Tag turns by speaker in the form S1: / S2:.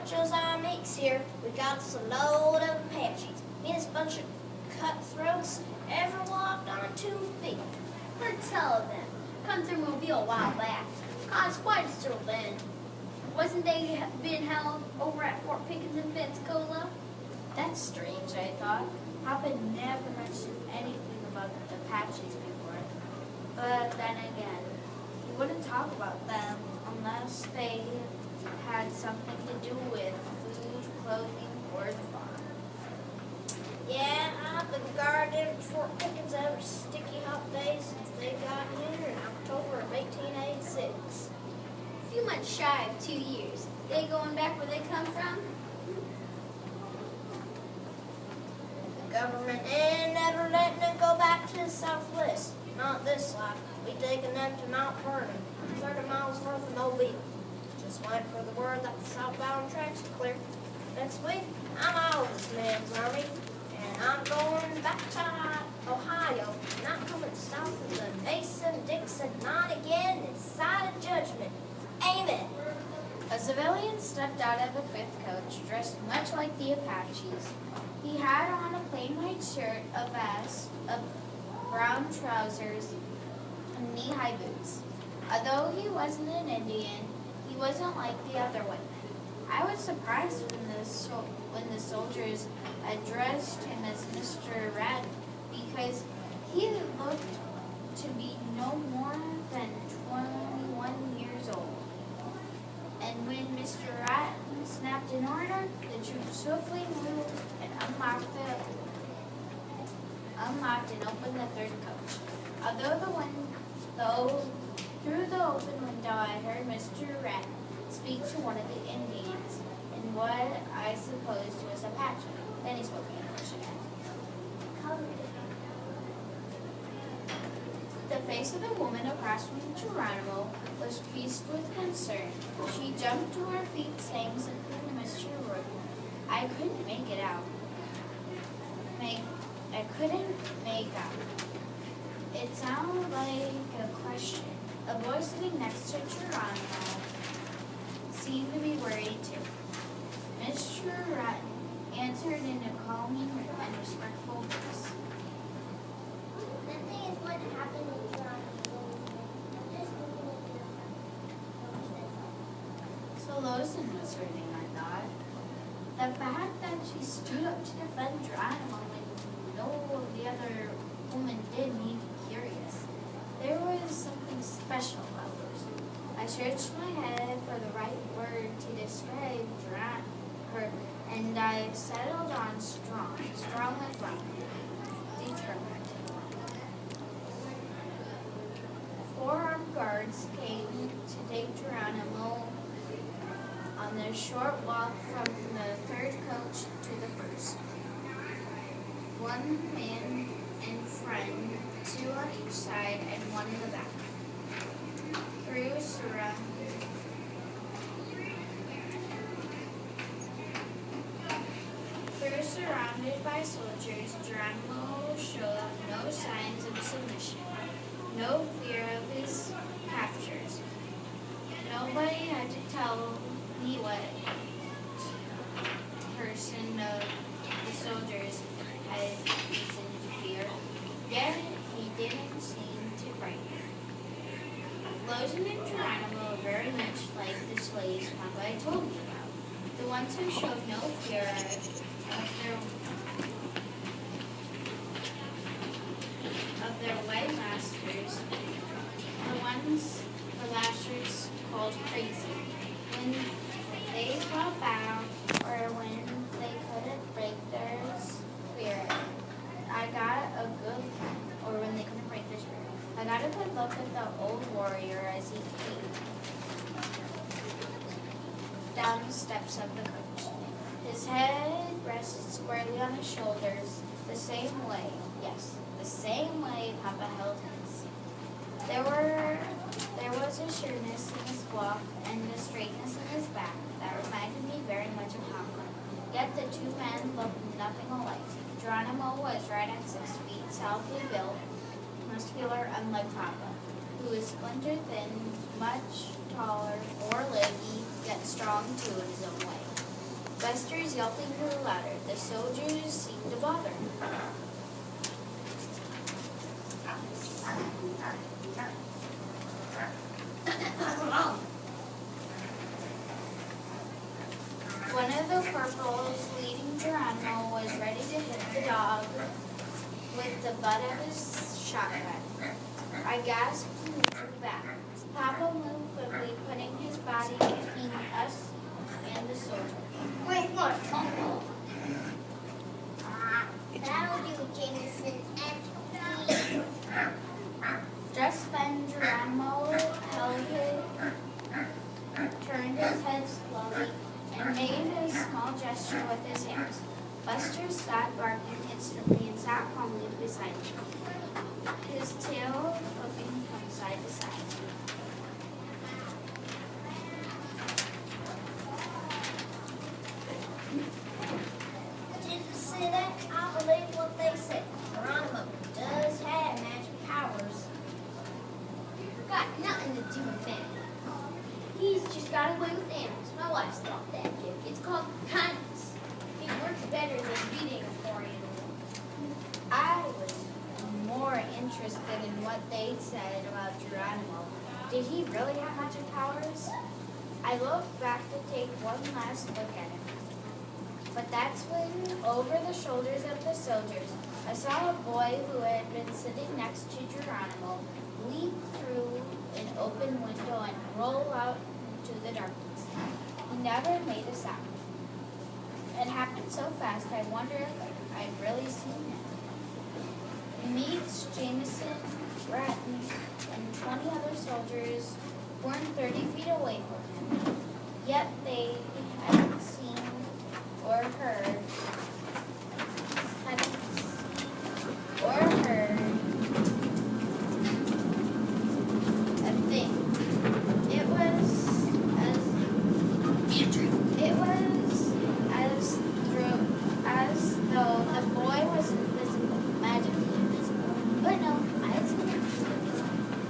S1: what Josiah makes here, we got us a load of Apaches. Meanest bunch of cutthroats ever walked on 2 feet.
S2: Heard tell of them. Come through Mobile a while back. Caused quite a stir then. Wasn't they being held over at Fort Pickens in Pensacola?
S3: That's strange, I thought. Papa never mentioned anything about the Apaches before. But then again, he wouldn't talk about them unless they had something to do with food, clothing, or the farm.
S1: Yeah, I've been guarding Fort Pickens every sticky hot day since they got here in October of 1886.
S2: A few months shy of 2 years. They going back where they come from?
S1: The government ain't never letting them go back to the southwest. Not this life. We taking them to Mount Vernon, 30 miles north of Mobile. Just wait for the word that the southbound tracks are clear. Next week, I'm out of this man's army, and I'm going back to Ohio, not coming south of the Mason-Dixon, not again this side of judgment. Amen.
S3: A civilian stepped out of the fifth coach, dressed much like the Apaches. He had on a plain white shirt, a vest, brown trousers, and knee-high boots. Although he wasn't an Indian, he wasn't like the other women. I was surprised when the soldiers addressed him as Mr. Ratton, because he looked to be no more than 21 years old. And when Mr. Ratton snapped an order, the troops swiftly moved and unlocked and opened the third coach. Through the open window, I heard Mr. Ratton speak to one of the Indians in what I supposed was Apache. Then he spoke English again. The face of the woman across from Geronimo was creased with concern. She jumped to her feet, saying something to Mr. Root. I couldn't make it out. It sounded like a question. A boy sitting next to Geronimo seemed to be worried too. Mr. Ratton answered in a calming and respectful voice.
S4: Nothing is what happened in Geronimo.
S3: So Lozen was hurting, I thought. The fact that she stood up to defend Geronimo when no of the other women did made me curious. There was something special about Lozen. I searched my head for the right word to describe her, and I settled on strong and firm, determined. 4 armed guards came to take Geronimo on the short walk from the third coach to the first. 1 man in front, 2 on each side, and 1 in the back. Surrounded by soldiers, Geronimo showed no signs of submission, no fear of his captors. Nobody had to tell me what person of the soldiers had reason to fear, yet he didn't seem to frighten her. Lozen and Geronimo were very much like the slaves Papa told me about, the ones who showed no fear of their white masters, the lashers called crazy. When they felt bound or when they couldn't break their spirit, I got a good look at the old warrior as he came down the steps of the coach. His head rested squarely on his shoulders, the same way Papa held his. There was a sureness in his walk and a straightness in his back that reminded me very much of Papa. Yet the 2 men looked nothing alike. Geronimo was right at 6 feet, solidly built, muscular, unlike Papa, who is splinter thin, much taller, more leggy, yet strong too in his own way. Buster's yelping grew louder. The soldiers seemed to bother him. One of the corporals leading Geronimo was ready to hit the dog with the butt of his shotgun. I gasped and moved back. Papa moved quickly, putting his body between us and the soldier.
S2: Wait, what? That'll do, Jameson. And please.
S3: Just then, Geronimo turned his head slowly and made a small gesture with his hands. Buster stopped barking instantly and sat calmly beside him, his tail flipping from side to side.
S1: Did you see that? I believe what they said. Geronimo does have magic powers.
S2: Got nothing to do with him. He's just got away with animals. My wife's taught that joke. It's called kindness. It works better than beating a poor animal.
S3: I was more interested in what they said about Geronimo. Did he really have magic powers? I looked back to take one last look at him. But that's when, over the shoulders of the soldiers, I saw a boy who had been sitting next to Geronimo leap through an open window and roll out into the darkness. He never made a sound. It happened so fast, I wonder if I'd really seen him. Meeks, Jameson, Bratton, and 20 other soldiers weren't 30 feet away from him. Yet they